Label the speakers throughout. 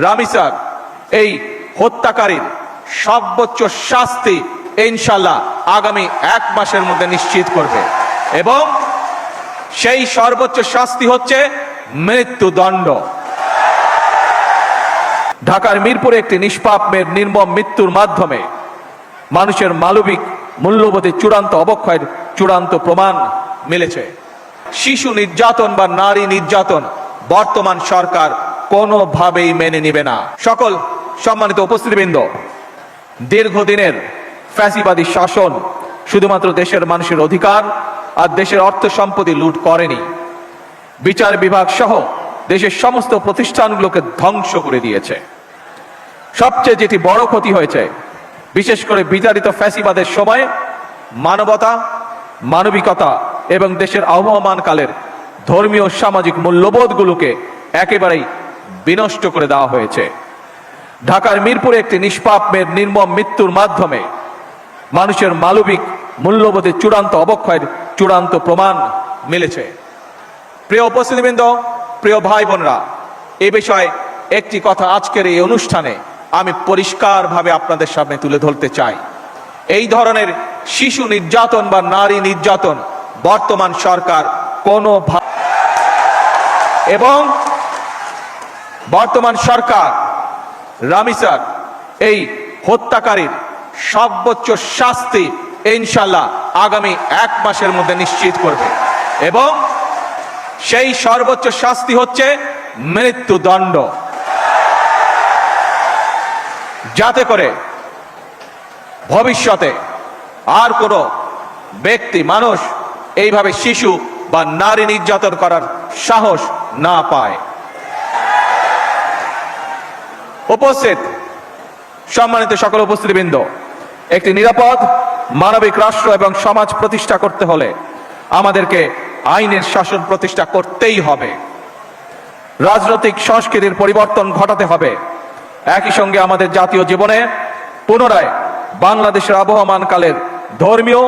Speaker 1: রামিসার এই হত্যাকারীর সর্বোচ্চ শাস্তি ইনশাআল্লাহ আগামী 1 মাসের মধ্যে নিশ্চিত করবে এবং সেই সর্বোচ্চ শাস্তি হচ্ছে মৃত্যুদণ্ড। ঢাকার মিরপুরে একটি নিষ্পাপ মেয়ের নির্মম মৃত্যুর মাধ্যমে মানুষের মানবিক মূল্যবোধের চূড়ান্ত অবক্ষয়ের চূড়ান্ত প্রমাণ মিলেছে। শিশু নির্যাতন বা নারী নির্যাতন বর্তমান সরকার কোনোভাবেই মেনে নেবে না। সকল সম্মানিত উপস্থিতিবৃন্দ, দীর্ঘদিনের ফ্যাসিবাদী শাসন শুধুমাত্র দেশের মানুষের অধিকার আর দেশের অর্থ সম্পত্তি লুট করেনি, বিচার বিভাগ সহ দেশের সমস্ত প্রতিষ্ঠানগুলোকে ধ্বংস করে দিয়েছে। সবচেয়ে যেটি বড় ক্ষতি হয়েছে, বিশেষ করে বিতাড়িত ফ্যাসিবাদের সময় মানবতা, মানবিকতা এবং দেশের আবহমানকালের ধর্মীয় সামাজিক মূল্যবোধগুলোকে একেবারেই বিনষ্ট করে দেওয়া হয়েছে। ঢাকার মিরপুরে একটি নিষ্পাপ মেয়ের নির্মম মৃত্যুর মাধ্যমে মানুষের মানবিক মূল্যবোধের চূড়ান্ত অবক্ষয়ের চূড়ান্ত প্রমাণ মিলেছে। প্রিয় উপস্থিতিবৃন্দ, প্রিয় ভাই বোনরা, এ বিষয়ে একটি কথা আজকের এই অনুষ্ঠানে আমি পরিষ্কারভাবে আপনাদের সামনে তুলে ধরতে চাই। এই ধরনের শিশু নির্যাতন বা নারী নির্যাতন বর্তমান সরকার এবং বর্তমান সরকার রামিসার এই হত্যাকারীর সর্বোচ্চ শাস্তি ইনশাআল্লাহ আগামী 1 মাসের মধ্যে নিশ্চিত করবে এবং সেই সর্বোচ্চ শাস্তি হচ্ছে মৃত্যুদণ্ড, যাতে করে ভবিষ্যতে আর কোনো ব্যক্তি মানুষ এইভাবে শিশু বা নারী নির্যাতন করার সাহস না পায়। উপস্থিত সম্মানিত সকল উপস্থিতিবৃন্দ, একটি নিরাপদ মানবিক রাষ্ট্র এবং সমাজ প্রতিষ্ঠা করতে হলে আমাদেরকে আইনের শাসন প্রতিষ্ঠা করতেই হবে। রাজনৈতিক সংস্কৃতির পরিবর্তন ঘটাতে হবে। একই সঙ্গে আমাদের জাতীয় জীবনে পুনরায় বাংলাদেশের আবহমানকালের ধর্মীয়,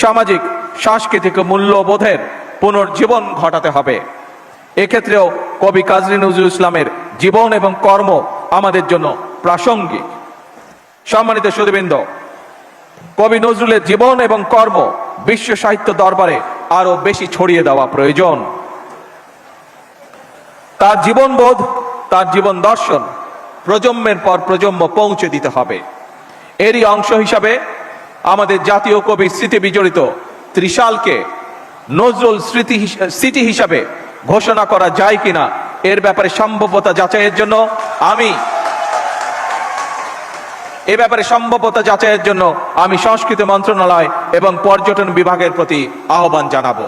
Speaker 1: সামাজিক, সাংস্কৃতিক মূল্যবোধের পুনর্জীবন ঘটাতে হবে। এক্ষেত্রেও কবি কাজী নজরুল ইসলামের জীবন এবং কর্ম আমাদের জন্য প্রাসঙ্গিক। সম্মানিত সুধীবৃন্দ, কবি নজরুলের জীবন এবং কর্ম বিশ্ব সাহিত্য দরবারে আরো বেশি ছড়িয়ে দেওয়া প্রয়োজন। তার জীবনবোধ, তার জীবন দর্শন প্রজন্মের পর প্রজন্ম পৌঁছে দিতে হবে। এরই অংশ হিসাবে আমাদের জাতীয় কবির স্মৃতি বিজড়িত ত্রিশালকে নজরুল স্মৃতি হিসাবে ঘোষণা করা যায় কিনা এর ব্যাপারে সম্ভাব্যতা যাচাইয়ের জন্য আমি সংস্কৃতি মন্ত্রণালয় এবং পর্যটন বিভাগের প্রতি আহ্বান জানাবো।